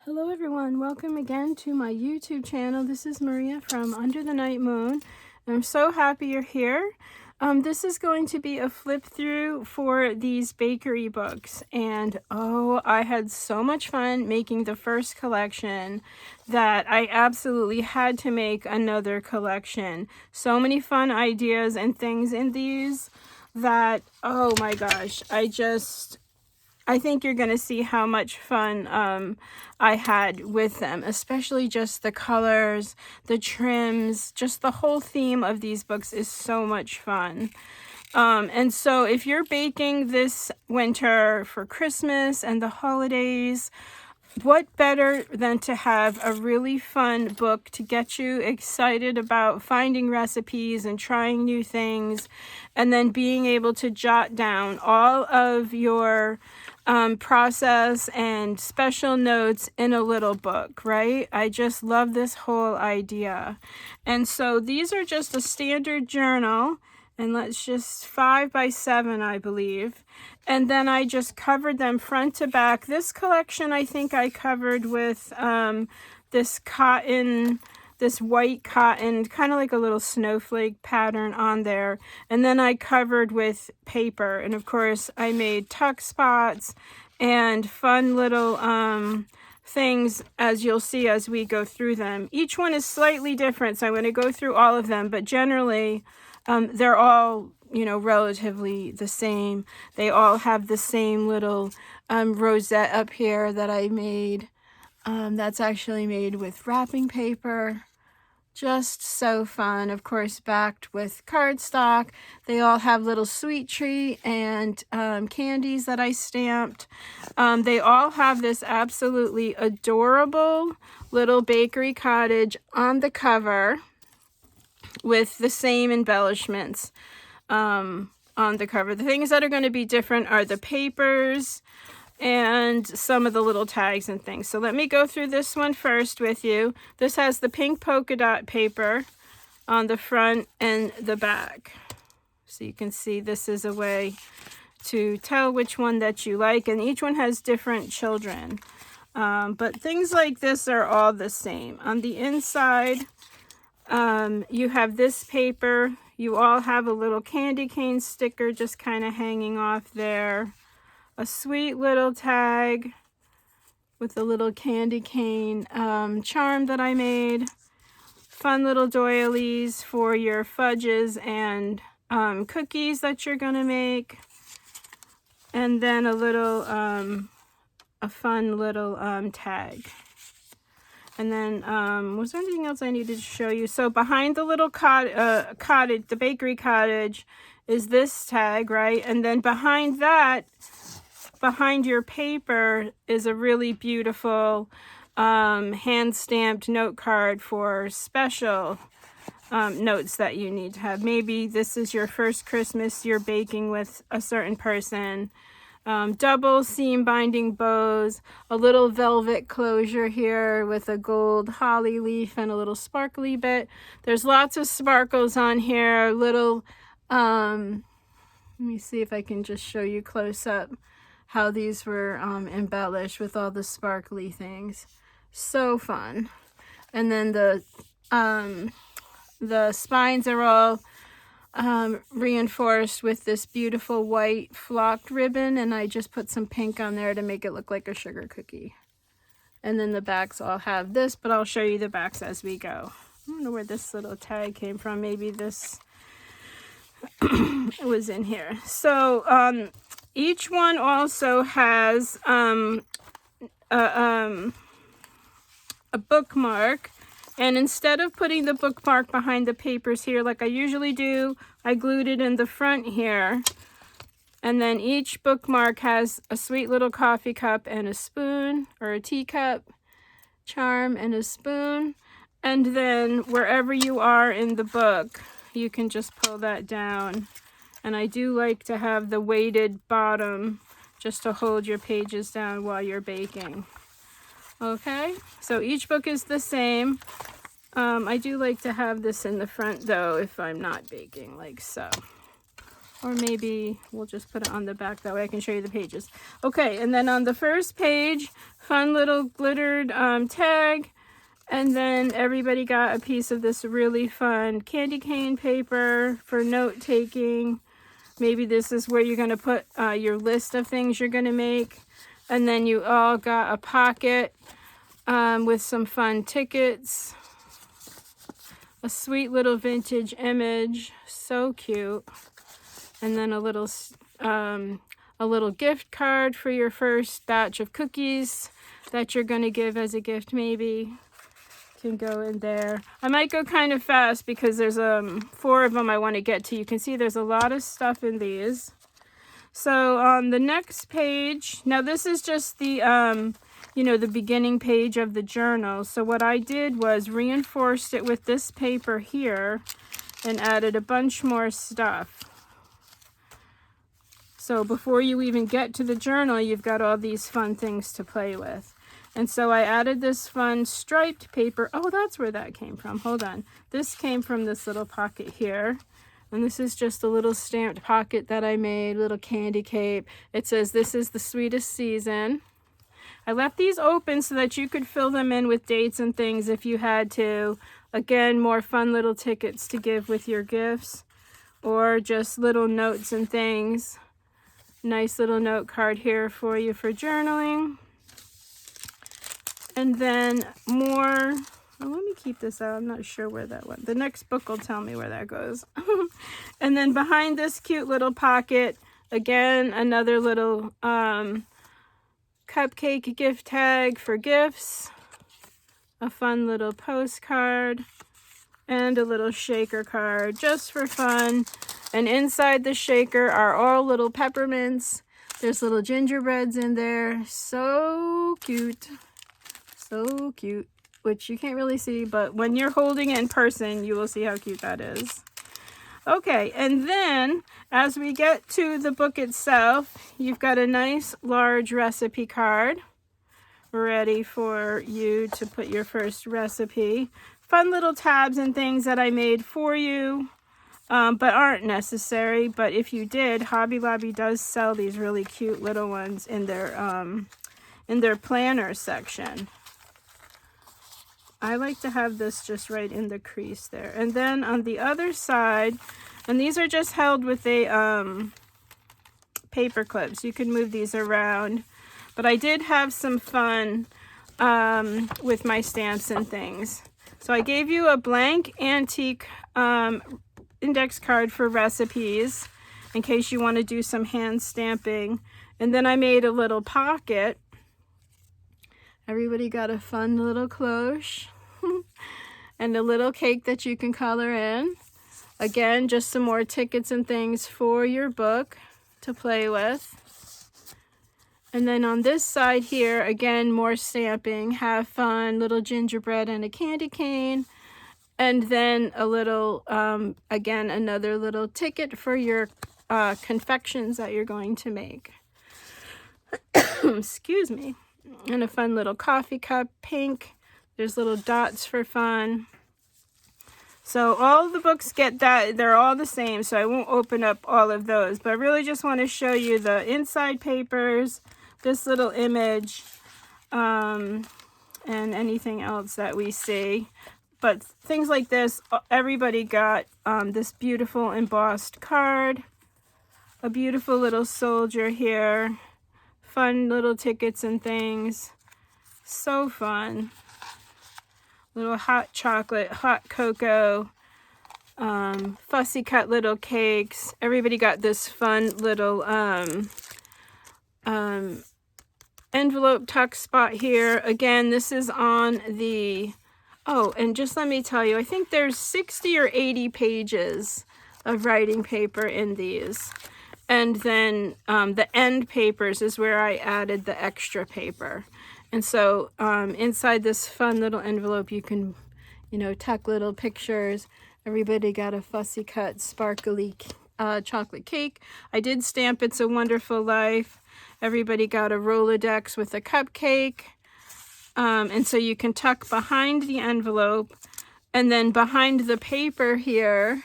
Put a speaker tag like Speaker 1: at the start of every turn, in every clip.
Speaker 1: Hello everyone, welcome again to my YouTube channel. This is Maria from Under the Night Moon. I'm so happy you're here. This is going to be a flip through for these bakery books, and oh, I had so much fun making the first collection that I absolutely had to make another collection. So many fun ideas and things in these that, oh my gosh, I think you're going to see how much fun I had with them, especially just the colors, the trims, just the whole theme of these books is so much fun. And so if you're baking this winter for Christmas and the holidays, what better than to have a really fun book to get you excited about finding recipes and trying new things, and then being able to jot down all of your process and special notes in a little book, right? I just love this whole idea. And so these are just a standard journal, and let's just 5 by 7, I believe. And then I just covered them front to back. This collection I think I covered with this cotton, this white cotton, kind of like a little snowflake pattern on there. And then I covered with paper. And of course I made tuck spots and fun little things, as you'll see as we go through them. Each one is slightly different, so I'm going to go through all of them, but generally they're all, relatively the same. They all have the same little rosette up here that I made. That's actually made with wrapping paper. Just so fun. Of course, backed with cardstock. They all have little sweet treat and candies that I stamped. They all have this absolutely adorable little bakery cottage on the cover with the same embellishments on the cover. The things that are going to be different are the papers and some of the little tags and things. So let me go through this one first with you. This has the pink polka dot paper on the front and the back. So you can see this is a way to tell which one that you like, and each one has different children. But things like this are all the same. On the inside, you have this paper. You all have a little candy cane sticker just kind of hanging off there. A sweet little tag with a little candy cane charm that I made. Fun little doilies for your fudges and cookies that you're going to make. And then a little, a fun little tag. And then, was there anything else I needed to show you? So behind the little cottage, the bakery cottage, is this tag, right? And then behind that, behind your paper, is a really beautiful hand-stamped note card for special notes that you need to have. Maybe this is your first Christmas you're baking with a certain person. Double seam binding bows, a little velvet closure here with a gold holly leaf and a little sparkly bit. There's lots of sparkles on here, little, let me see if I can just show you close up how these were embellished with all the sparkly things. So fun. And then the spines are all reinforced with this beautiful white flocked ribbon, and I just put some pink on there to make it look like a sugar cookie. And then the backs all have this, but I'll show you the backs as we go. I don't know where this little tag came from. Maybe this was in here. So each one also has a bookmark. And instead of putting the bookmark behind the papers here like I usually do, I glued it in the front here. And then each bookmark has a sweet little coffee cup and a spoon, or a teacup charm and a spoon. And then wherever you are in the book, you can just pull that down. And I do like to have the weighted bottom just to hold your pages down while you're baking. Okay, so each book is the same. I do like to have this in the front though if I'm not baking, like so. Or maybe we'll just put it on the back, that way I can show you the pages. Okay, and then on the first page, fun little glittered tag. And then everybody got a piece of this really fun candy cane paper for note taking. Maybe this is where you're going to put your list of things you're going to make. And then you all got a pocket with some fun tickets. A sweet little vintage image. So cute. And then a little gift card for your first batch of cookies that you're going to give as a gift maybe. Can go in there. I might go kind of fast because there's 4 of them I want to get to. You can see there's a lot of stuff in these. So on the next page, now this is just the the beginning page of the journal. So what I did was reinforced it with this paper here and added a bunch more stuff. So before you even get to the journal, you've got all these fun things to play with. And so I added this fun striped paper. Oh, that's where that came from. Hold on. This came from this little pocket here. And this is just a little stamped pocket that I made, little candy cape. It says, "This is the sweetest season." I left these open so that you could fill them in with dates and things if you had to. Again, more fun little tickets to give with your gifts. Or just little notes and things. Nice little note card here for you for journaling. And then more, let me keep this out. I'm not sure where that went. The next book will tell me where that goes. And then behind this cute little pocket, again, another little cupcake gift tag for gifts. A fun little postcard. And a little shaker card just for fun. And inside the shaker are all little peppermints. There's little gingerbreads in there. So cute. So cute, which you can't really see, but when you're holding it in person, you will see how cute that is. Okay, and then as we get to the book itself, you've got a nice large recipe card ready for you to put your first recipe. Fun little tabs and things that I made for you, but aren't necessary. But if you did, Hobby Lobby does sell these really cute little ones in their planner section. I like to have this just right in the crease there. And then on the other side, and these are just held with a paper clip, so you can move these around. But I did have some fun with my stamps and things. So I gave you a blank antique index card for recipes in case you want to do some hand stamping. And then I made a little pocket. Everybody got a fun little cloche and a little cake that you can color in. Again, just some more tickets and things for your book to play with. And then on this side here, again, more stamping. Have fun, little gingerbread and a candy cane. And then a little, again, another little ticket for your confections that you're going to make. Excuse me. And a fun little coffee cup, pink. There's little dots for fun. So all the books get that. They're all the same, so I won't open up all of those. But I really just want to show you the inside papers, this little image, and anything else that we see. But things like this, everybody got this beautiful embossed card, a beautiful little soldier here, fun little tickets and things. So fun. Little hot chocolate, hot cocoa, fussy cut little cakes. Everybody got this fun little envelope tuck spot here. Again, this is on the, oh, and just let me tell you, I think there's 60 or 80 pages of writing paper in these. And then the end papers is where I added the extra paper. And so inside this fun little envelope, you can, tuck little pictures. Everybody got a fussy cut, sparkly chocolate cake. I did stamp It's a Wonderful Life. Everybody got a Rolodex with a cupcake. And so you can tuck behind the envelope. And then behind the paper here,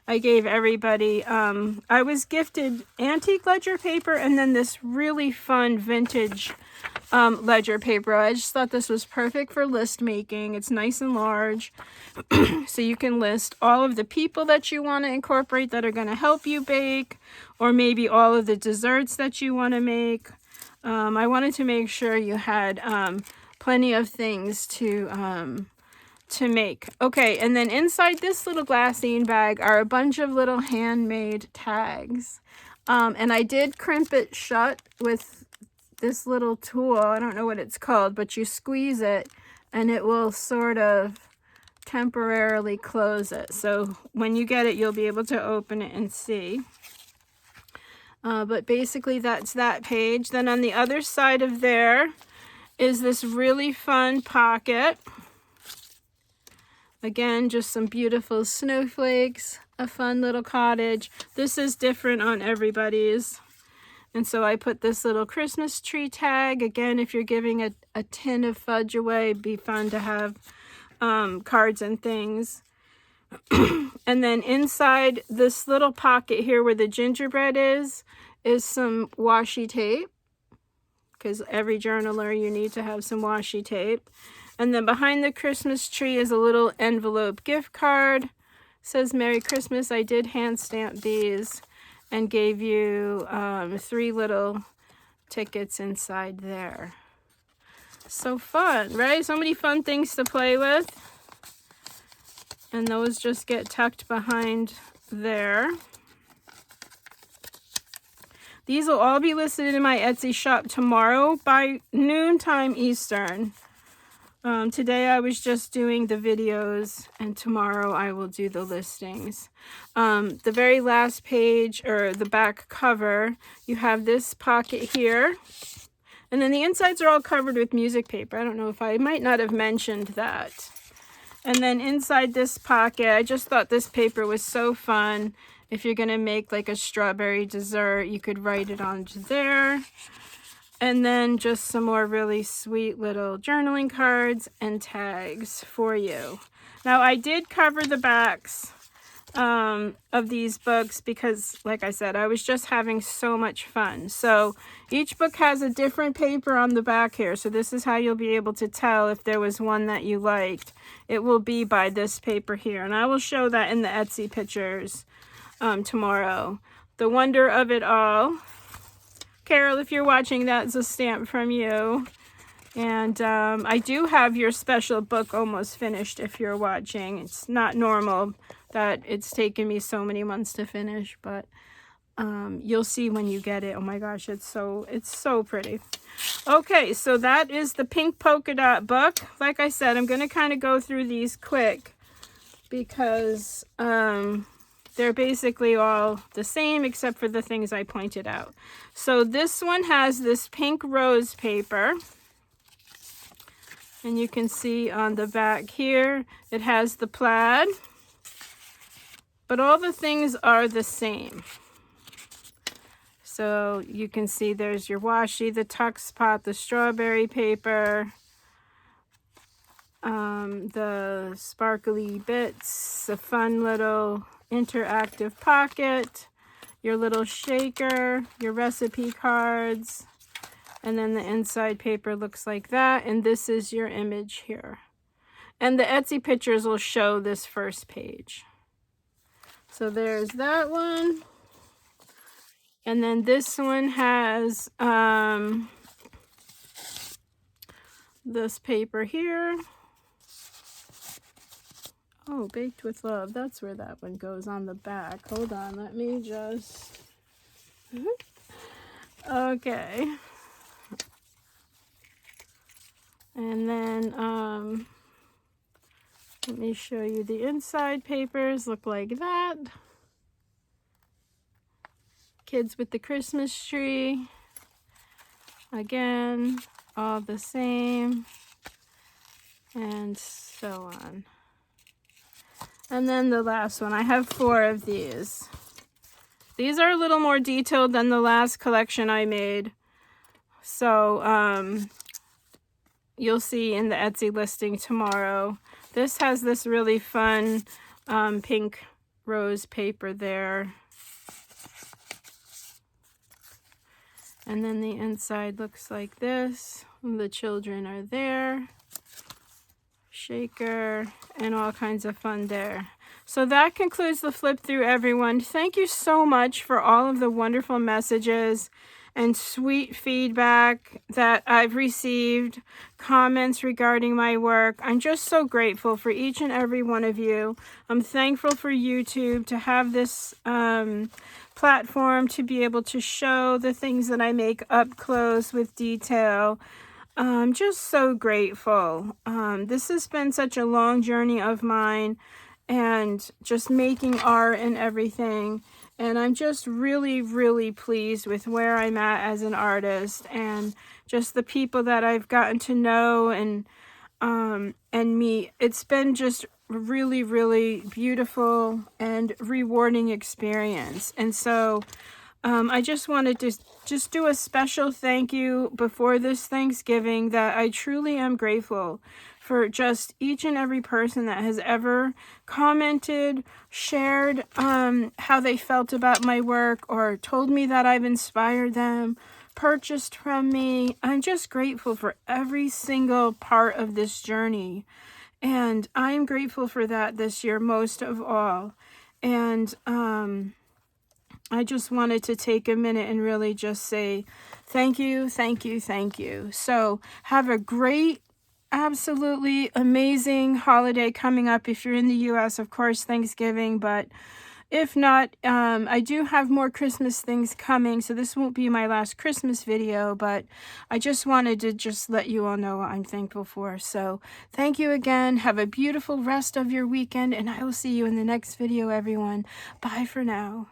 Speaker 1: I gave everybody. I was gifted antique ledger paper and then this really fun vintage ledger paper. I just thought this was perfect for list making. It's nice and large. So you can list all of the people that you want to incorporate that are going to help you bake, or maybe all of the desserts that you want to make. I wanted to make sure you had plenty of things to make. Okay, and then inside this little glassine bag are a bunch of little handmade tags. And I did crimp it shut with this little tool. I don't know what it's called, but you squeeze it and it will sort of temporarily close it. So when you get it, you'll be able to open it and see. But basically that's that page. Then on the other side of there is this really fun pocket. Again, just some beautiful snowflakes, a fun little cottage. This is different on everybody's. And so I put this little Christmas tree tag. Again, if you're giving a tin of fudge away, it'd be fun to have cards and things. And then inside this little pocket here where the gingerbread is some washi tape. Because every journaler, you need to have some washi tape. And then behind the Christmas tree is a little envelope gift card. It says Merry Christmas. I did hand stamp these and gave you 3 little tickets inside there. So fun, right? So many fun things to play with. And those just get tucked behind there. These will all be listed in my Etsy shop tomorrow by noontime Eastern. Today I was just doing the videos, and tomorrow I will do the listings. The very last page, or the back cover, you have this pocket here. And then the insides are all covered with music paper. I don't know if I might not have mentioned that. And then inside this pocket, I just thought this paper was so fun. If you're going to make like a strawberry dessert, you could write it onto there. And then just some more really sweet little journaling cards and tags for you. Now, I did cover the backs of these books because, like I said, I was just having so much fun. So each book has a different paper on the back here. So this is how you'll be able to tell if there was one that you liked. It will be by this paper here. And I will show that in the Etsy pictures tomorrow. The Wonder of It All. Carol, if you're watching, that's a stamp from you. And I do have your special book almost finished if you're watching. It's not normal that it's taken me so many months to finish, but you'll see when you get it. Oh my gosh, it's so pretty. Okay, so that is the pink polka dot book. Like I said, I'm going to kind of go through these quick because they're basically all the same except for the things I pointed out. So this one has this pink rose paper. And you can see on the back here, it has the plaid. But all the things are the same. So you can see there's your washi, the tuck spot, the strawberry paper, the sparkly bits, the fun little interactive pocket, your little shaker, your recipe cards, and then the inside paper looks like that, and this is your image here. And the Etsy pictures will show this first page. So there's that one. And then this one has this paper here. Oh, Baked with Love. That's where that one goes on the back. Hold on, let me just... Okay. And then, let me show you the inside papers. Look like that. Kids with the Christmas tree. Again, all the same. And so on. And then the last one. I have 4 of these. These are a little more detailed than the last collection I made. So, you'll see in the Etsy listing tomorrow. This has this really fun pink rose paper there. And then the inside looks like this. The children are there. Shaker and all kinds of fun there. So that concludes the flip through, everyone. Thank you so much for all of the wonderful messages and sweet feedback that I've received, comments regarding my work. I'm just so grateful for each and every one of you. I'm thankful for YouTube to have this platform to be able to show the things that I make up close with detail. I'm just so grateful. This has been such a long journey of mine, and just making art and everything. And I'm just really, really pleased with where I'm at as an artist, and just the people that I've gotten to know and meet. It's been just really, really beautiful and rewarding experience. And so I just wanted to just do a special thank you before this Thanksgiving, that I truly am grateful for just each and every person that has ever commented, shared how they felt about my work, or told me that I've inspired them, purchased from me. I'm just grateful for every single part of this journey. And I'm grateful for that this year most of all. And I just wanted to take a minute and really just say thank you, thank you, thank you. So have a great, absolutely amazing holiday coming up. If you're in the US, of course, Thanksgiving, but if not, I do have more Christmas things coming, so this won't be my last Christmas video, but I just wanted to just let you all know what I'm thankful for. So thank you again. Have a beautiful rest of your weekend, and I will see you in the next video, everyone. Bye for now.